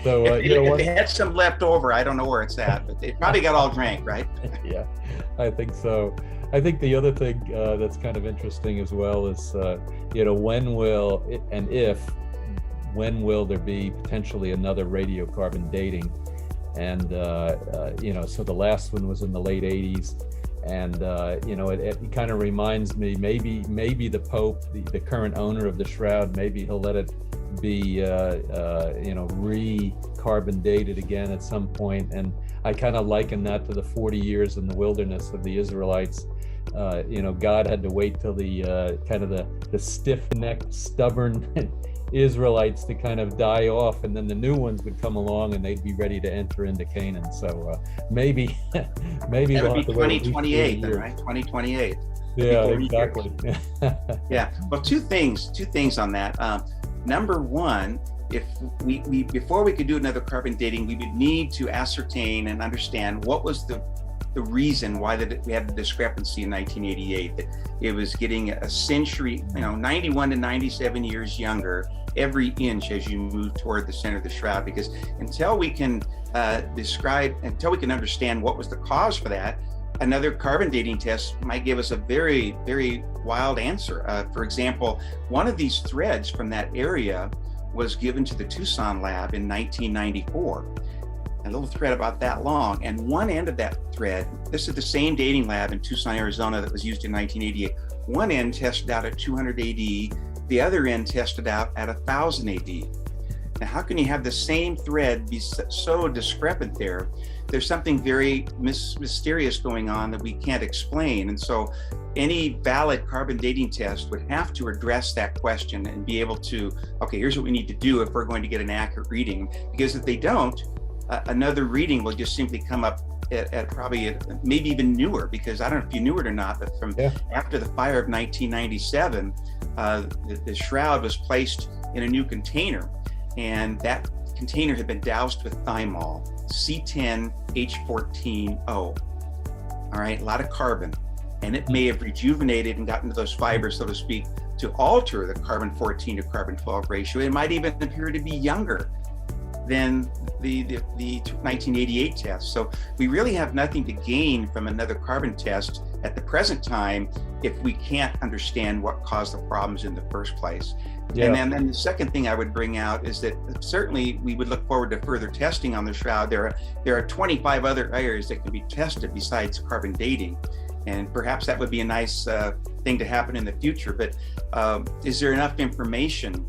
So, if they had some left over, I don't know where it's at, but they probably got all drank, right? Yeah, I think so. I think the other thing that's kind of interesting as well is, when will there be potentially another radiocarbon dating? And so the last one was in the late 80s. And it kind of reminds me, maybe the Pope, the current owner of the shroud, maybe he'll let it be re-carbon dated again at some point. And I kind of liken that to the 40 years in the wilderness of the Israelites. God had to wait till the kind of the stiff-necked, stubborn Israelites to kind of die off, and then the new ones would come along and they'd be ready to enter into Canaan. So maybe that we'll would be 2028 then, right? 2028. Yeah, exactly. Yeah. Well, two things on that. Number one, if we before we could do another carbon dating, we would need to ascertain and understand what was the reason why we had the discrepancy in 1988. That it was getting a century, 91 to 97 years younger every inch as you move toward the center of the shroud. Because until we can understand what was the cause for that, another carbon dating test might give us a very, very wild answer. For example, one of these threads from that area was given to the Tucson lab in 1994. A little thread about that long, and one end of that thread, this is the same dating lab in Tucson, Arizona that was used in 1988. One end tested out at 200 AD, the other end tested out at 1000 AD. Now, how can you have the same thread be so discrepant there? There's something very mysterious going on that we can't explain. And so any valid carbon dating test would have to address that question and be able to, okay, here's what we need to do if we're going to get an accurate reading. Because if they don't, another reading will just simply come up at probably maybe even newer, because I don't know if you knew it or not, but after the fire of 1997, the shroud was placed in a new container, and that container had been doused with thymol, C10H14O. All right, a lot of carbon, and it may have rejuvenated and gotten to those fibers, so to speak, to alter the carbon 14 to carbon 12 ratio. It might even appear to be younger than the 1988 test. So we really have nothing to gain from another carbon test at the present time if we can't understand what caused the problems in the first place. Yeah. And then the second thing I would bring out is that certainly we would look forward to further testing on the shroud. There are 25 other areas that can be tested besides carbon dating, and perhaps that would be a nice thing to happen in the future. But is there enough information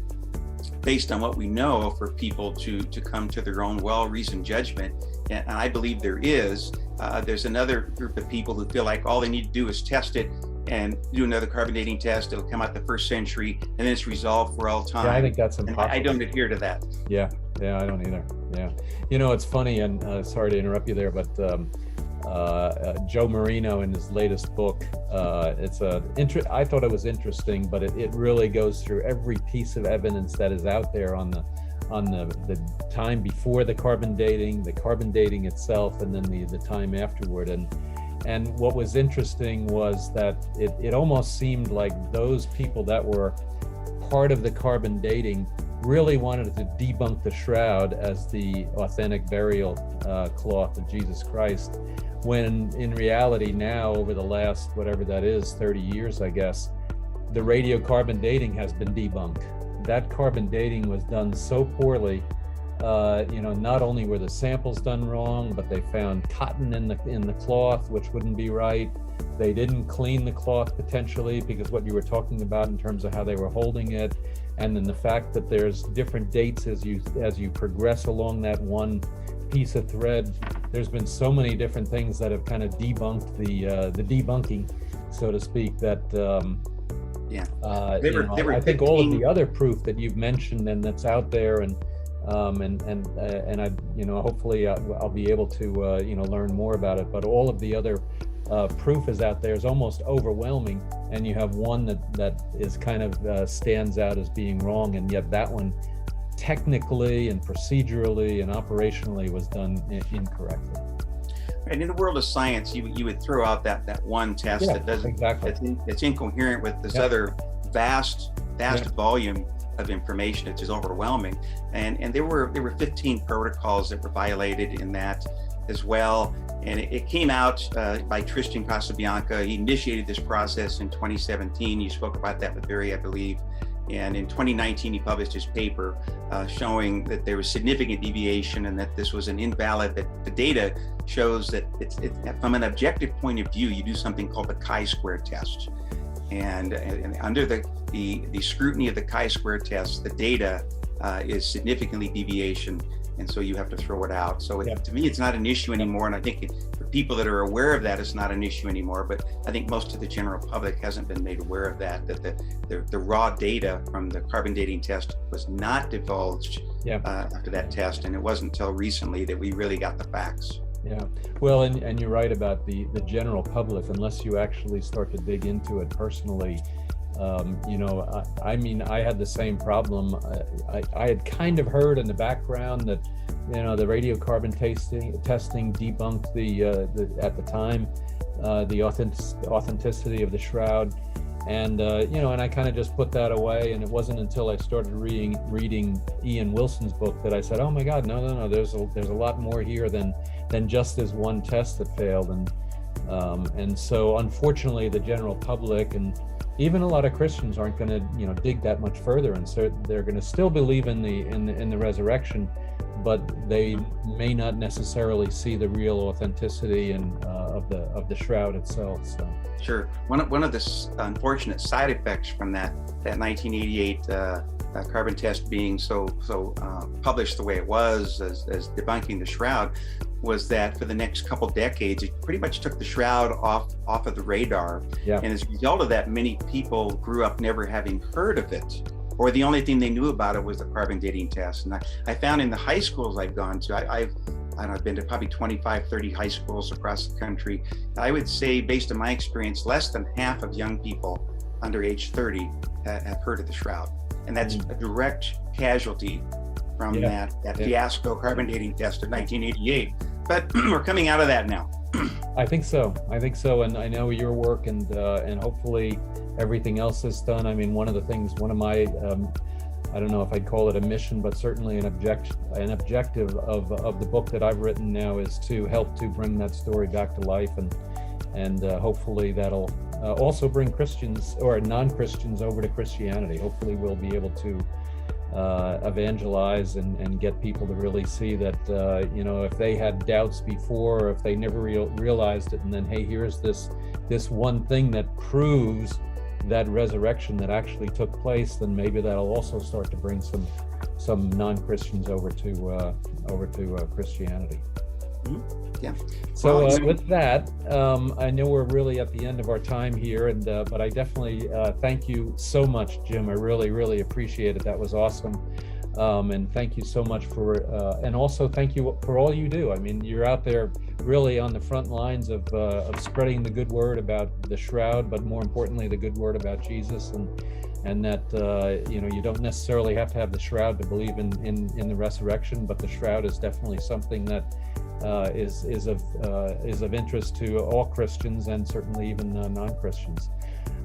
based on what we know for people to come to their own well-reasoned judgment? And I believe there is. There's another group of people who feel like all they need to do is test it and do another carbon dating test. It'll come out the first century and then it's resolved for all time. Yeah, I think that's impossible. And I don't adhere to that. Yeah, I don't either. Yeah. It's funny, and sorry to interrupt you there, but Joe Marino in his latest book, I thought it was interesting, but it really goes through every piece of evidence that is out there on the time before the carbon dating itself, and then the time afterward. And what was interesting was that it almost seemed like those people that were part of the carbon dating really wanted to debunk the shroud as the authentic burial cloth of Jesus Christ, when in reality now, over the last, whatever that is, 30 years, I guess, the radiocarbon dating has been debunked. That carbon dating was done so poorly. Not only were the samples done wrong, but they found cotton in the cloth, which wouldn't be right. They didn't clean the cloth potentially, because what you were talking about in terms of how they were holding it, and then the fact that there's different dates as you progress along that one piece of thread. There's been so many different things that have kind of debunked the debunking, so to speak, that I think all of the other proof that you've mentioned and that's out there, and I hopefully I'll be able to learn more about it, but all of the other proof is out there is almost overwhelming, and you have one that is kind of stands out as being wrong, and yet that one technically and procedurally and operationally was done incorrectly. And in the world of science, you would throw out that one test that doesn't exactly. It's incoherent with this other vast volume of information. It's just overwhelming. And there were 15 protocols that were violated in that as well. And it came out by Tristan Casabianca. He initiated this process in 2017. You spoke about that with Barry, I believe. And in 2019, he published his paper showing that there was significant deviation and that this was an invalid, that the data shows that it's from an objective point of view, you do something called the chi-square test. And under the scrutiny of the chi-square test, the data is significantly deviation. And so you have to throw it out. So to me, it's not an issue anymore. And I think for people that are aware of that, it's not an issue anymore. But I think most of the general public hasn't been made aware of that the raw data from the carbon dating test was not divulged after that test. And it wasn't until recently that we really got the facts. Yeah, well, and you're right about the general public, unless you actually start to dig into it personally. I mean, I had the same problem. I had kind of heard in the background that, the radiocarbon testing debunked at the time, the authenticity of the shroud. And, and I kind of just put that away. And it wasn't until I started reading Ian Wilson's book that I said, oh my God, no, there's a lot more here than just this one test that failed. And so unfortunately, the general public and even a lot of Christians aren't going to, dig that much further, and so they're going to still believe in the resurrection, but they may not necessarily see the real authenticity of the shroud itself. So sure, one of the unfortunate side effects from that 1988 carbon test being so published the way it was as debunking the shroud was that for the next couple decades, it pretty much took the shroud off of the radar. Yeah. And as a result of that, many people grew up never having heard of it, or the only thing they knew about it was the carbon dating test. And I found in the high schools I've gone to, I've been to probably 25, 30 high schools across the country. I would say, based on my experience, less than half of young people under age 30 have heard of the shroud. And that's a direct casualty from that fiasco carbon dating test of 1988. But we're coming out of that now. I think so. And I know your work and hopefully everything else is done. I mean, one of my, I don't know if I'd call it a mission, but certainly an objective of the book that I've written now is to help to bring that story back to life, and hopefully that'll also bring Christians or non-Christians over to Christianity. Hopefully we'll be able to evangelize and get people to really see that, if they had doubts before, or if they never realized it, and then, hey, here's this one thing that proves that resurrection that actually took place, then maybe that'll also start to bring some non-Christians over to Christianity. Mm-hmm. Yeah. So with that, I know we're really at the end of our time here, but I definitely thank you so much, Jim. I really, really appreciate it. That was awesome. And thank you so much and also thank you for all you do. I mean, you're out there really on the front lines of spreading the good word about the shroud, but more importantly, the good word about Jesus, and that you don't necessarily have to have the shroud to believe in the resurrection, but the shroud is definitely something that is of interest to all Christians, and certainly even non-Christians.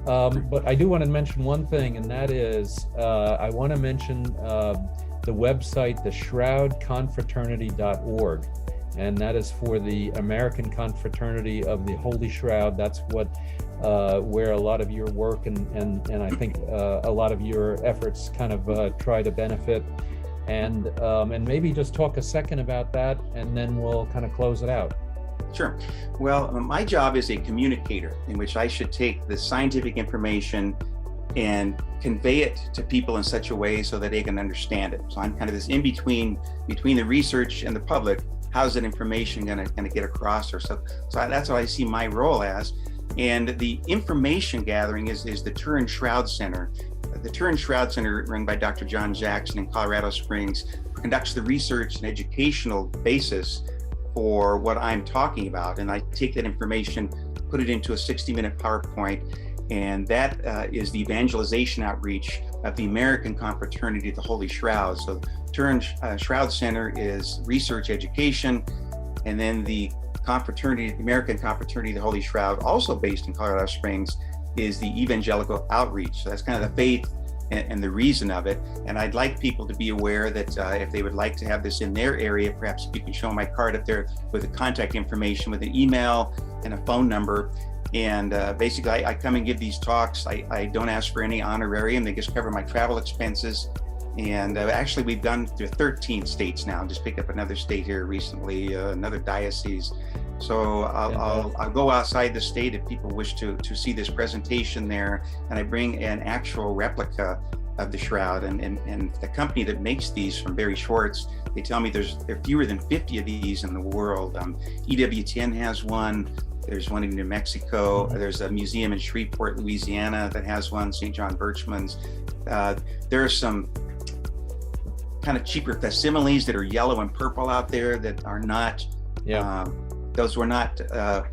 But I do want to mention one thing, and that is I want to mention the website, the shroudconfraternity.org, and that is for the American Confraternity of the Holy Shroud. That's where a lot of your work and I think a lot of your efforts kind of try to benefit. And maybe just talk a second about that, and then we'll kind of close it out. Sure. Well, my job is a communicator, in which I should take the scientific information and convey it to people in such a way so that they can understand it. So I'm kind of this in between the research and the public. How's that information going to get across? So that's what I see my role as. And the information gathering is the Turin Shroud Center. The Turin Shroud Center, run by Dr. John Jackson in Colorado Springs, conducts the research and educational basis for what I'm talking about. And I take that information, put it into a 60-minute PowerPoint, and that is the evangelization outreach of the American Confraternity of the Holy Shroud. So Turin Shroud Center is research education, and then the American Confraternity of the Holy Shroud, also based in Colorado Springs, is the evangelical outreach. So that's kind of the faith and the reason of it. And I'd like people to be aware that if they would like to have this in their area, perhaps you can show my card up there with the contact information, with an email and a phone number. And basically, I come and give these talks. I don't ask for any honorarium. They just cover my travel expenses. And actually, we've done to 13 states now. Just picked up another state here recently, another diocese. So I'll go outside the state if people wish to see this presentation there. And I bring an actual replica of the shroud. And the company that makes these from Barry Schwartz, they tell me there are fewer than 50 of these in the world. EWTN has one. There's one in New Mexico. There's a museum in Shreveport, Louisiana that has one, St. John Birchman's. There are some kind of cheaper facsimiles that are yellow and purple out there that are not, those were not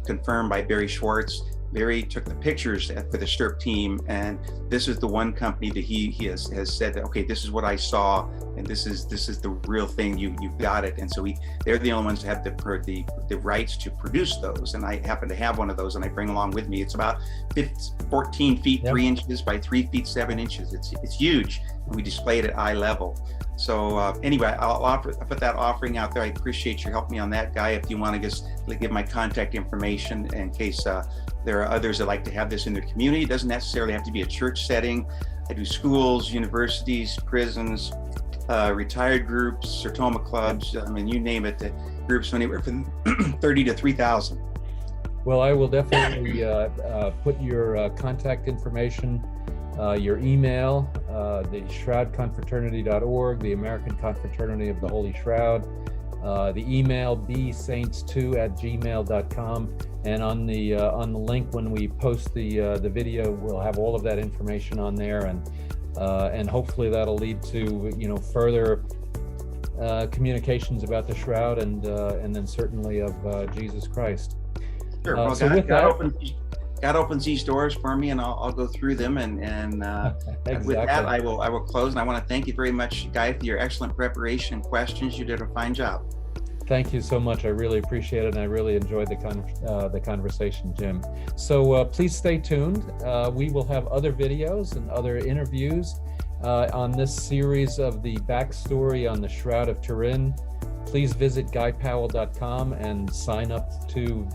confirmed by Barry Schwartz. Barry took the pictures for the STRP team, and this is the one company that he has said that, okay, this is what I saw, and this is the real thing. You've got it. And so they're the only ones that have the rights to produce those. And I happen to have one of those, and I bring along with me. It's about 14 feet 3 inches by 3 feet 7 inches. It's huge, and we display it at eye level. So anyway, I'll put that offering out there. I appreciate your help me on that, Guy. If you want to just give my contact information in case there are others that like to have this in their community. It doesn't necessarily have to be a church setting. I do schools, universities, prisons, retired groups, Sertoma clubs. I mean, you name it. The groups anywhere from 30 to 3,000. Well, I will definitely put your contact information, your email, the shroudconfraternity.org, the American Confraternity of the Holy Shroud, the email bsaints2@gmail.com, and on the link when we post the video, we'll have all of that information on there, and hopefully that'll lead to further communications about the shroud and then certainly of Jesus Christ. Sure. Well, So God opens these doors for me, and I'll go through them. And Exactly. with that, I will close. And I want to thank you very much, Guy, for your excellent preparation and questions. You did a fine job. Thank you so much. I really appreciate it, and I really enjoyed the conversation, Jim. So please stay tuned. We will have other videos and other interviews on this series of the backstory on the Shroud of Turin. Please visit guypowell.com and sign up to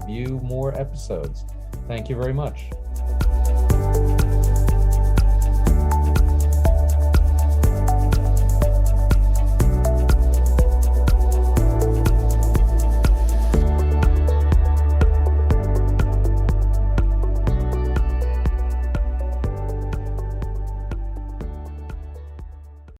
view more episodes. Thank you very much.